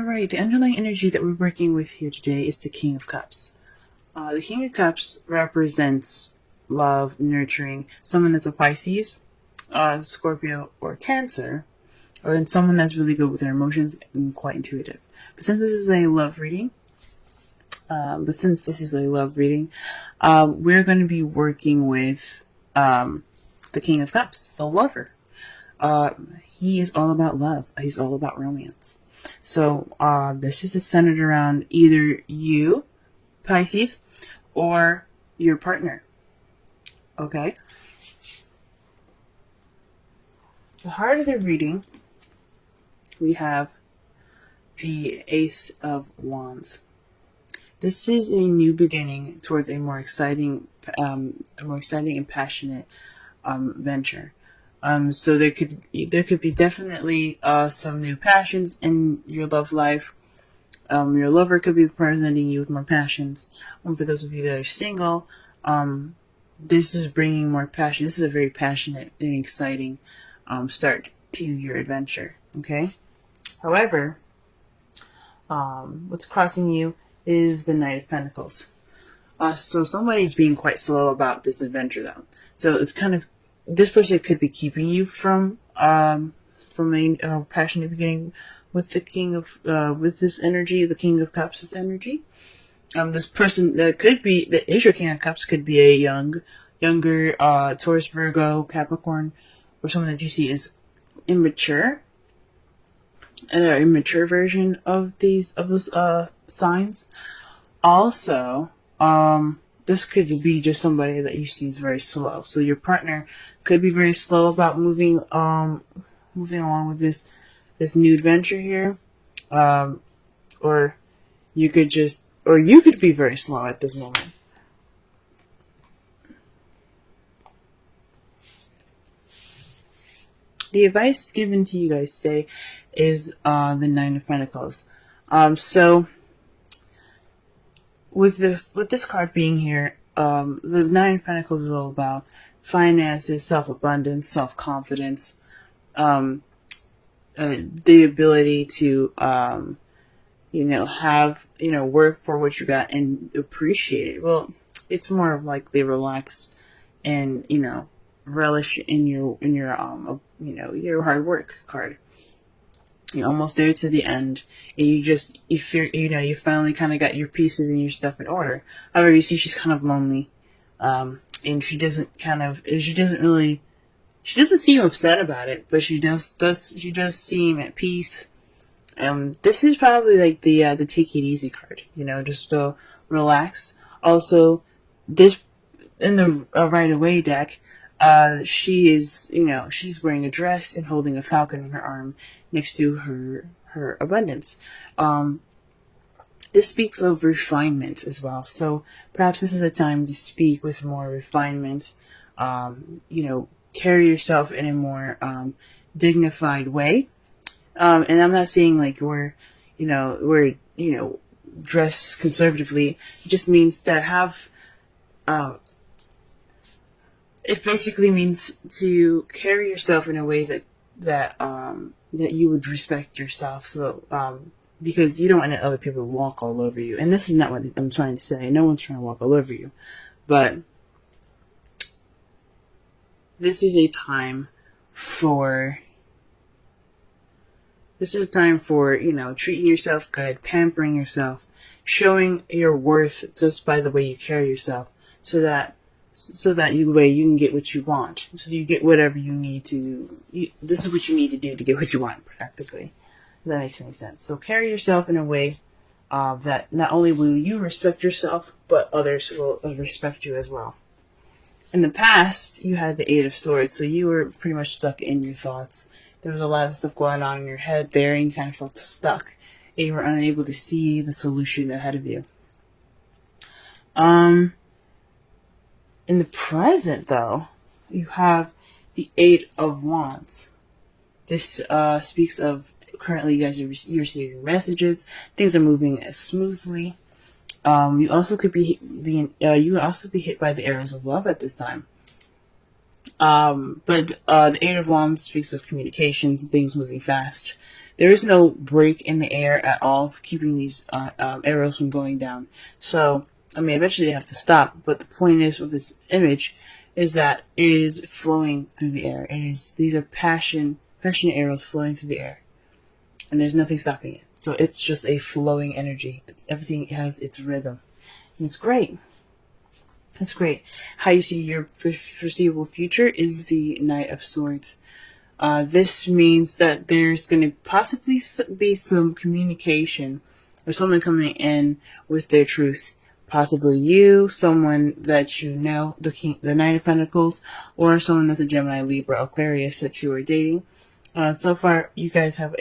Alright, the underlying energy that we're working with here today is the King of Cups. The King of Cups represents love, nurturing, someone that's a Pisces, Scorpio, or Cancer, or then someone that's really good with their emotions and quite intuitive. But since this is a love reading, we're going to be working with the King of Cups, the lover. He is all about love. He's all about romance. So this is centered around either you, Pisces, or your partner. Okay? The heart of the reading, we have the Ace of Wands. This is a new beginning towards a more exciting and passionate venture. So there could be definitely some new passions in your love life. Your lover could be presenting you with more passions. For those of you that are single, this is bringing more passion. This is a very passionate and exciting start to your adventure. Okay. However, what's crossing you is the Knight of Pentacles. So somebody's being quite slow about this adventure, though. So it's kind of, this person could be keeping you from a passionate beginning with the King of with this energy, the King of Cups' energy. This person that is your King of Cups could be a younger Taurus, Virgo, Capricorn, or someone that you see as immature, an immature version of those signs. Also, this could be just somebody that you see is very slow. So your partner could be very slow about moving along with this new adventure here, or you could be very slow at this moment. The advice given to you guys today is the Nine of Pentacles. So with this card being here, the Nine of Pentacles is all about finances, self-abundance, self-confidence, the ability to have work for what you got and appreciate it. Well, it's more of like they relax and relish in your hard work card. You're almost there to the end, and you finally kind of got your pieces and your stuff in order. However, you see she's kind of lonely, and she doesn't seem upset about it, but she does seem at peace. This is probably like the take it easy card, just to relax. Also, this in the right away deck, she's wearing a dress and holding a falcon in her arm next to her abundance. This speaks of refinement as well. So perhaps this is a time to speak with more refinement. Carry yourself in a more dignified way. And I'm not saying like we're dress conservatively. It just means that have it basically means to carry yourself in a way that you would respect yourself. So because you don't want other people to walk all over you. And this is not what I'm trying to say. No one's trying to walk all over you. But this is a time for treating yourself good, pampering yourself, showing your worth just by the way you carry yourself, so that you can get what you want. So you get whatever you need to. This is what you need to do to get what you want, practically. If that makes any sense. So carry yourself in a way that not only will you respect yourself, but others will respect you as well. In the past, you had the Eight of Swords, so you were pretty much stuck in your thoughts. There was a lot of stuff going on in your head there, and you kind of felt stuck, and you were unable to see the solution ahead of you. In the present, though, you have the Eight of Wands. This speaks of currently you guys are receiving messages. Things are moving smoothly. You also could be hit by the arrows of love at this time. But the Eight of Wands speaks of communications and things moving fast. there is no break in the air at all for keeping these arrows from going down. So, I mean, eventually they have to stop, but the point is with this image is that it is flowing through the air. These are passionate arrows flowing through the air, and there's nothing stopping it. So it's just a flowing energy. Everything has its rhythm, and it's great. It's great. How you see your foreseeable future is the Knight of Swords. This means that there's going to possibly be some communication or someone coming in with their truth. Possibly you, someone that you know, the Knight of Pentacles, or someone that's a Gemini, Libra, Aquarius that you are dating. So far, you guys have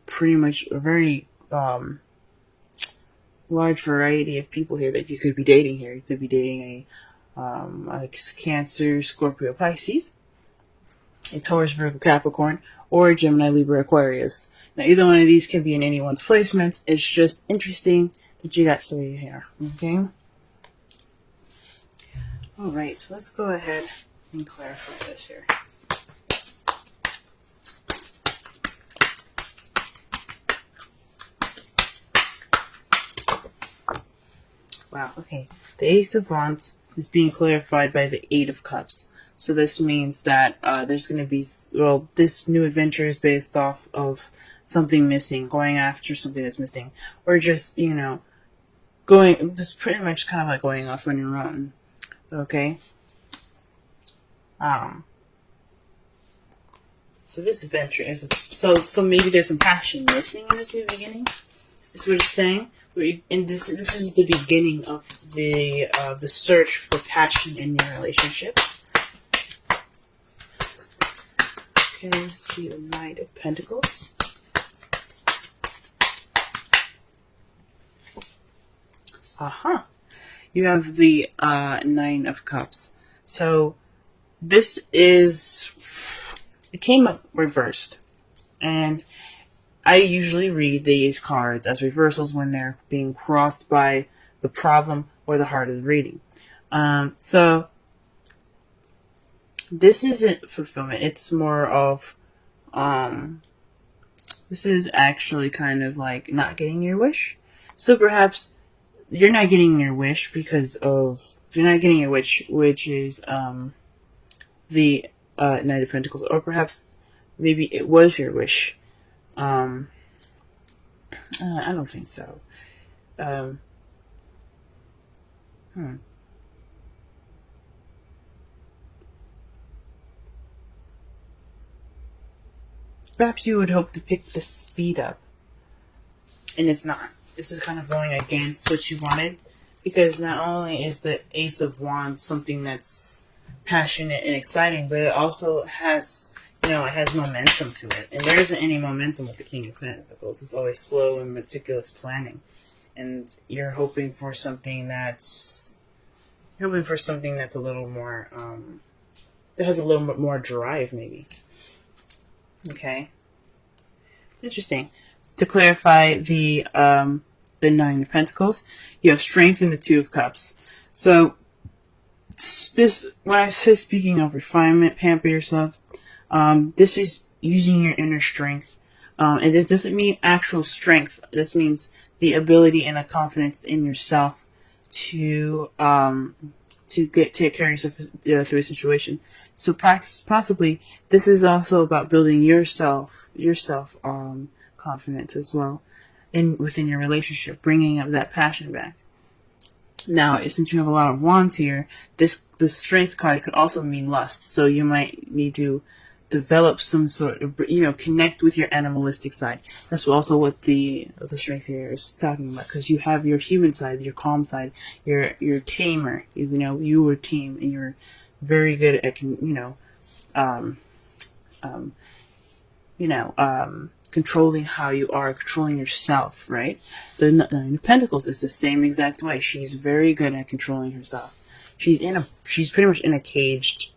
pretty much a very large variety of people here that you could be dating here. You could be dating a Cancer, Scorpio, Pisces, a Taurus, Virgo, Capricorn, or a Gemini, Libra, Aquarius. Now, either one of these can be in anyone's placements. It's just interesting that you got 3 here, okay? Alright, so let's go ahead and clarify this here. Wow, okay. The Ace of Wands is being clarified by the 8 of Cups. So this means that there's going to be, well, this new adventure is based off of something missing, going after something that's missing. Or just, you know, just pretty much kind of like going off on your own. Okay? So this adventure is, so maybe there's some passion missing in this new beginning. That's what it's saying. And this is the beginning of the search for passion in your relationship. Okay, let's see the Knight of Pentacles. You have the 9 of Cups. So this it came up reversed, and I usually read these cards as reversals when they're being crossed by the problem or the heart of the reading. So this isn't fulfillment. It's more of, this is actually kind of like not getting your wish. So perhaps you're not getting your wish because of, you're not getting your wish, which is the Knight of Pentacles, or perhaps maybe it was your wish. I don't think so. Perhaps you would hope to pick the speed up, and it's not. This is kind of going against what you wanted, because not only is the Ace of Wands something that's passionate and exciting, but it also has, you know, it has momentum to it. And there isn't any momentum with the King of Pentacles. It's always slow and meticulous planning. And you're hoping for something that's, a little more, that has a little bit more drive, maybe. Okay. Interesting. To clarify the 9 of Pentacles, you have strength in the 2 of Cups. So, this, when I say speaking of refinement, pamper yourself, this is using your inner strength. And this doesn't mean actual strength. This means the ability and a confidence in yourself to take care of yourself through a situation. So possibly this is also about building yourself confidence as well within your relationship, bringing up that passion back. Now, since you have a lot of wands here, this strength card could also mean lust. So you might need to develop some sort of, connect with your animalistic side. That's also what the strength here is talking about, because you have your human side, your calm side, your tamer. You were tame, and you're very good at controlling how you are, controlling yourself, right? The 9 of Pentacles is the same exact way. She's very good at controlling herself. She's pretty much in a caged,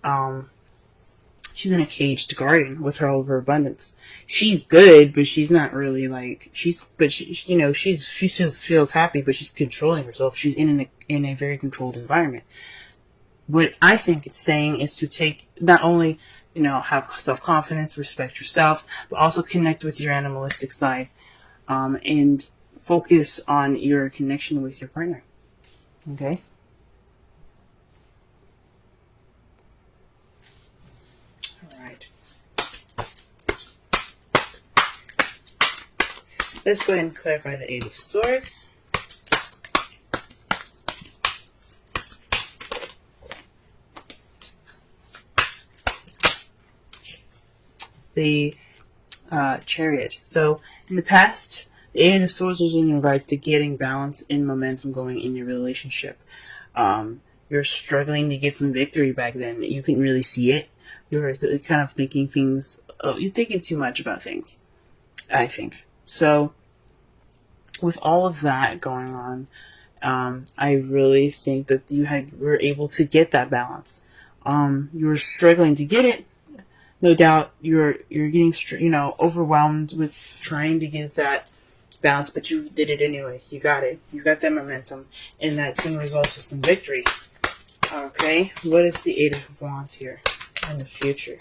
she's in a caged garden with all of her abundance. She's good, but she's not really like, she just feels happy, but she's controlling herself. She's in a very controlled environment. What I think it's saying is to take, not only have self-confidence, respect yourself, but also connect with your animalistic side, and focus on your connection with your partner. Okay? Alright. Let's go ahead and clarify the Eight of Swords. The Chariot. So, in the past, the Eight of Swords was in regards to getting balance and momentum going in your relationship. You're struggling to get some victory back then. You couldn't really see it. You're kind of thinking things. You're thinking too much about things, I think. So, with all of that going on, I really think that you were able to get that balance. You were struggling to get it. No doubt you're getting overwhelmed with trying to get that balance, but you did it anyway. You got it. You got that momentum, and that's in results to some victory. Okay, what is the Eight of Wands here in the future?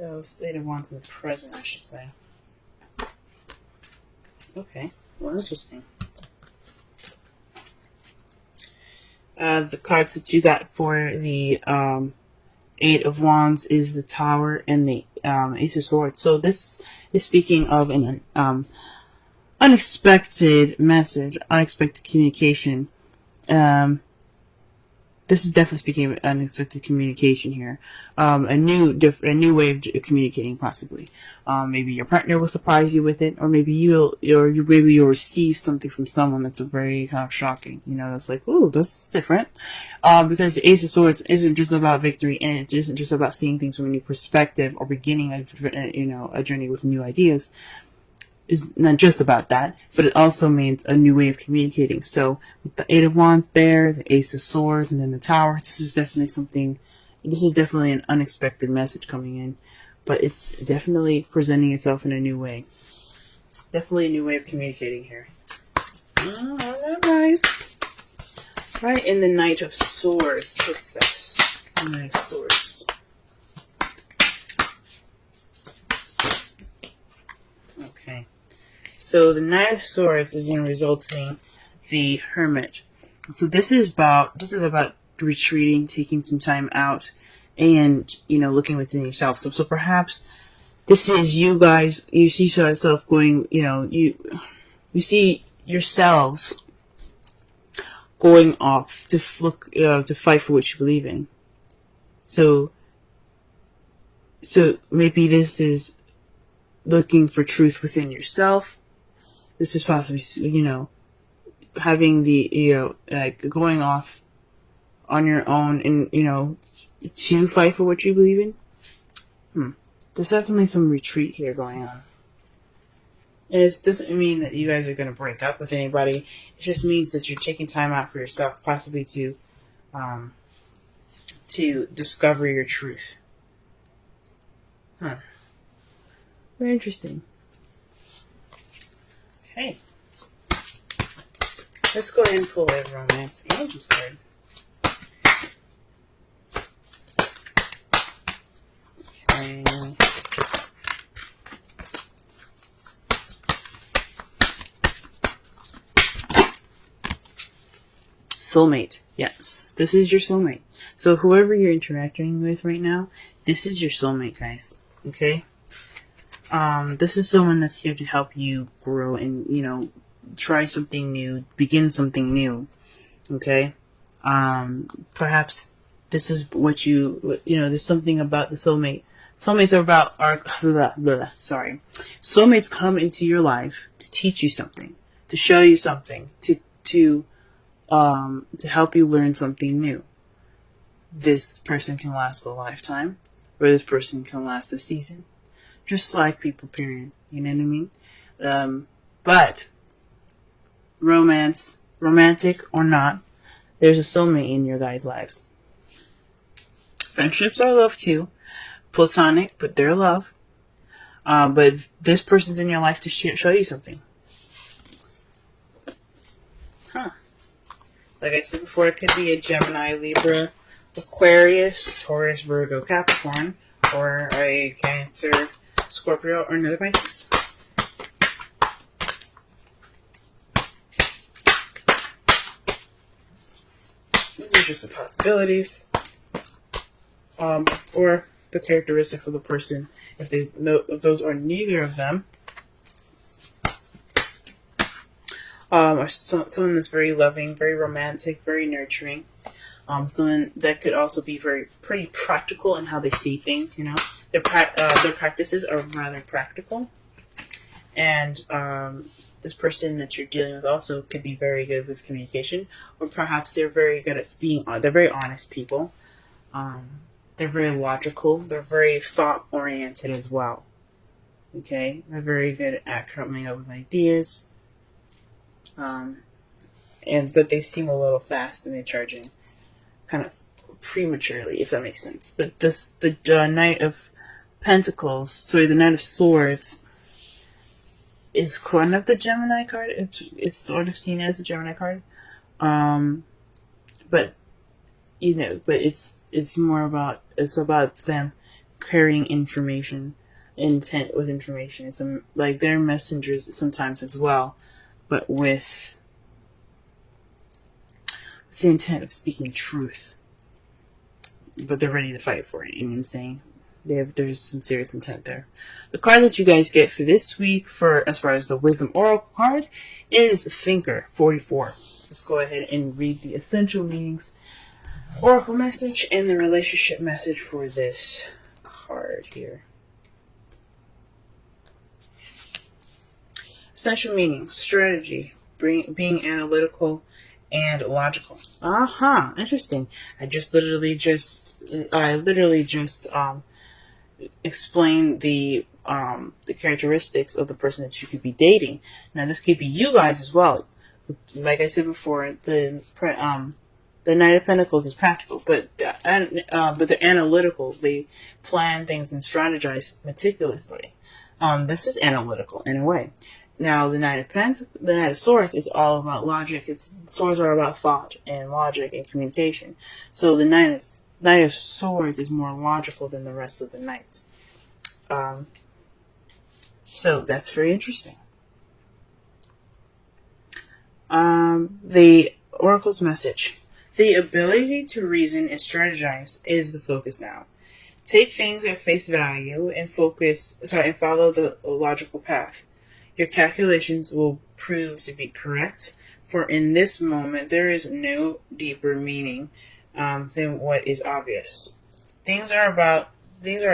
Oh, Eight of Wands in the present, I should say. Okay, well, interesting. The cards that you got for the Eight of Wands is the Tower and the Ace of Swords. So this is speaking of an unexpected message, unexpected communication. This is definitely speaking of unexpected communication here. A new way of communicating, possibly. Maybe your partner will surprise you with it, or maybe you'll receive something from someone that's very kind of shocking. That's like, ooh, that's different. Because the Ace of Swords isn't just about victory, and it isn't just about seeing things from a new perspective or beginning a journey with new ideas. Is not just about that, but it also means a new way of communicating. So with the Eight of Wands there, the Ace of Swords, and then the Tower, this is definitely an unexpected message coming in, but it's definitely presenting itself in a new way. Definitely a new way of communicating here. Oh, nice. Right, in the Knight of Swords. What's this? Knight of Swords. Okay. So the Knight of Swords is in resulting the Hermit. So this is about retreating, taking some time out, and looking within yourself. So perhaps this is you guys. You see yourself going. You see yourselves going off to fight for what you believe in. So maybe this is looking for truth within yourself. This is possibly, having the, going off on your own and, to fight for what you believe in. There's definitely some retreat here going on. And it doesn't mean that you guys are going to break up with anybody. It just means that you're taking time out for yourself, possibly to discover your truth. Very interesting. Okay. Let's go ahead and pull a Romance Angels card. Okay. Soulmate. Yes, this is your soulmate. So whoever you're interacting with right now, this is your soulmate, guys. Okay? This is someone that's here to help you grow and, try something new, begin something new. Okay? Perhaps this is what there's something about the soulmate. Soulmates are about Soulmates come into your life to teach you something, to show you something, to help you learn something new. This person can last a lifetime, or this person can last a season. Just like people, period. You know what I mean? But romantic or not, there's a soulmate in your guys' lives. Friendships are love too. Platonic, but they're love. But this person's in your life to show you something. Huh. Like I said before, it could be a Gemini, Libra, Aquarius, Taurus, Virgo, Capricorn, or a Cancer, Scorpio, or another Pisces. These are just the possibilities, or the characteristics of the person. If those are neither of them, or someone that's very loving, very romantic, very nurturing. Someone that could also be pretty practical in how they see things. You know, their practices are rather practical, and this person that you're dealing with also could be very good with communication, or perhaps they're very good at being. They're very honest people. They're very logical. They're very thought oriented as well. Okay, they're very good at coming up with ideas. But they seem a little fast and they're charging kind of prematurely, if that makes sense. But the Knight of Pentacles, the Knight of Swords, is kind of the Gemini card. It's sort of seen as a Gemini card, but it's more about them carrying information, intent with information. It's like they're messengers sometimes as well, but with the intent of speaking truth. But they're ready to fight for it. You know what I'm saying? There's some serious intent there. The card that you guys get for this week, as far as the Wisdom Oracle card, is Thinker 44. Let's go ahead and read the essential meanings, Oracle message, and the relationship message for this card here. Essential meanings: strategy, being analytical and logical. Interesting. I literally just explained the characteristics of the person that you could be dating. Now, this could be you guys as well. Like I said before, the Knight of Pentacles is practical, but they're analytical. They plan things and strategize meticulously. This is analytical in a way. Now, the Knight of Swords is all about logic. Swords are about thought and logic and communication. So the Knight of Swords is more logical than the rest of the knights. So that's very interesting. The Oracle's message: the ability to reason and strategize is the focus now. Take things at face value and follow the logical path. Your calculations will prove to be correct, for in this moment there is no deeper meaning than what is obvious. Things are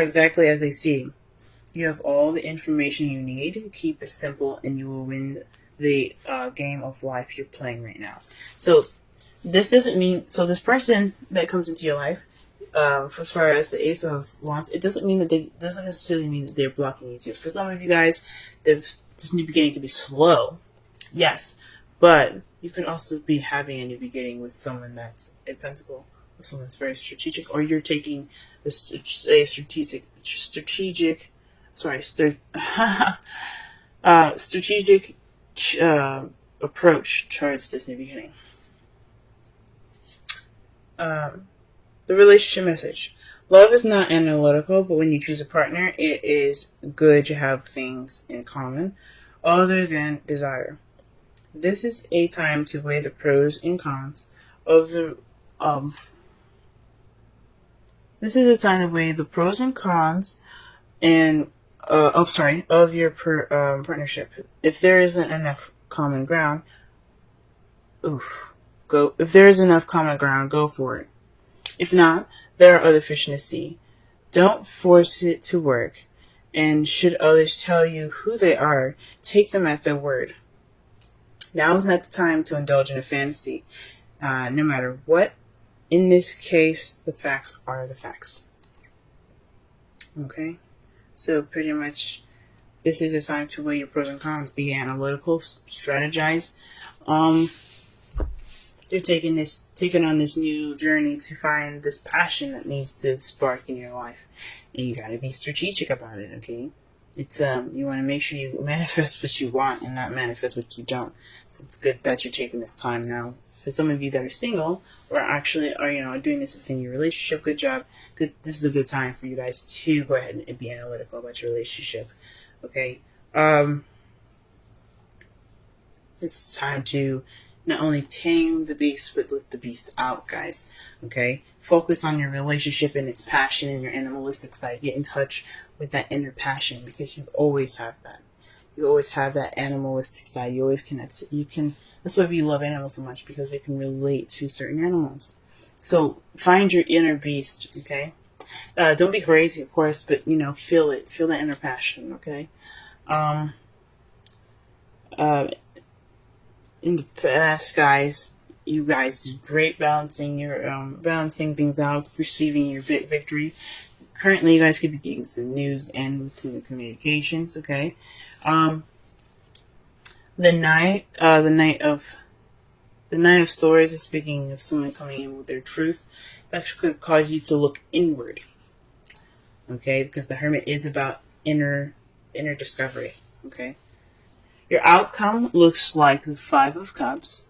exactly as they seem. You have all the information you need. Keep it simple and you will win the game of life you're playing right now. So this doesn't mean, this person that comes into your life, as far as the Ace of Wands, it doesn't necessarily mean that they're blocking you too. For some of you guys, this new beginning can be slow, yes, but you can also be having a new beginning with someone that's a Pentacle, or someone that's very strategic, or you're taking a strategic approach towards this new beginning. The relationship message: love is not analytical, but when you choose a partner, it is good to have things in common other than desire. This is a time to weigh the pros and cons of the of your partnership. If there isn't enough common ground, go for it. If not, there are other fish in the sea. Don't force it to work. And should others tell you who they are, take them at their word. Now is not the time to indulge in a fantasy, no matter what. In this case, the facts are the facts. Okay? So pretty much, this is a time to weigh your pros and cons. Be analytical, strategize. You're taking on this new journey to find this passion that needs to spark in your life. And you gotta be strategic about it, okay? It's you want to make sure you manifest what you want and not manifest what you don't. So it's good that you're taking this time now. For some of you that are single or actually are doing this within your relationship, good job. Good. This is a good time for you guys to go ahead and be analytical about your relationship. Okay. It's time to not only tame the beast, but let the beast out, guys. Okay? Focus on your relationship and its passion and your animalistic side. Get in touch with that inner passion, because you always have that. You always have that animalistic side. You always connect. That's why we love animals so much, because we can relate to certain animals. So find your inner beast, okay? Don't be crazy, of course, but, feel it. Feel that inner passion, okay? In the past, guys, you guys did great balancing things out, receiving your big victory. Currently, you guys could be getting some news and routine communications. Okay, the Knight of Swords is speaking of someone coming in with their truth. That could cause you to look inward. Okay, because the Hermit is about inner discovery. Okay. Your outcome looks like the Five of Cups.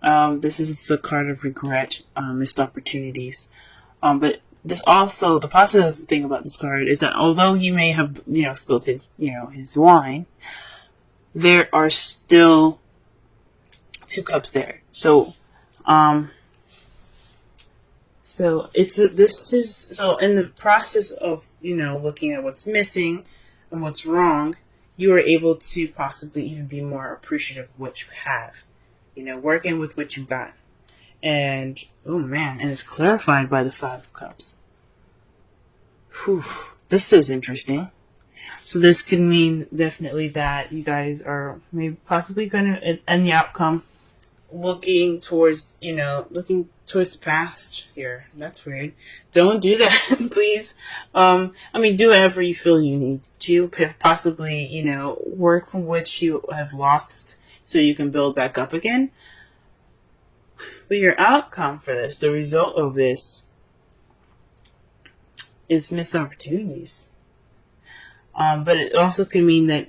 This is the card of regret, missed opportunities. But this also, the positive thing about this card is that although he may have, spilled his wine, there are still 2 cups there. So in the process of, looking at what's missing and what's wrong, you are able to possibly even be more appreciative of what you have. Working with what you got. And, and it's clarified by the 5 of Cups. Whew, this is interesting. So this could mean definitely that you guys are maybe possibly going to, and the outcome, looking towards the past here. That's weird. Don't do that, please. Do whatever you feel you need to. Possibly, work from which you have lost so you can build back up again. But your outcome for this, the result of this, is missed opportunities. But it also can mean that,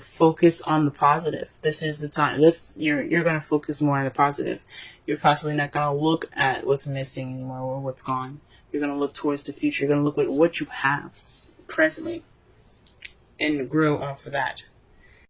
focus on the positive. This is the time. You're going to focus more on the positive. You're possibly not going to look at what's missing anymore or what's gone. You're going to look towards the future. You're going to look at what you have presently and grow off of that.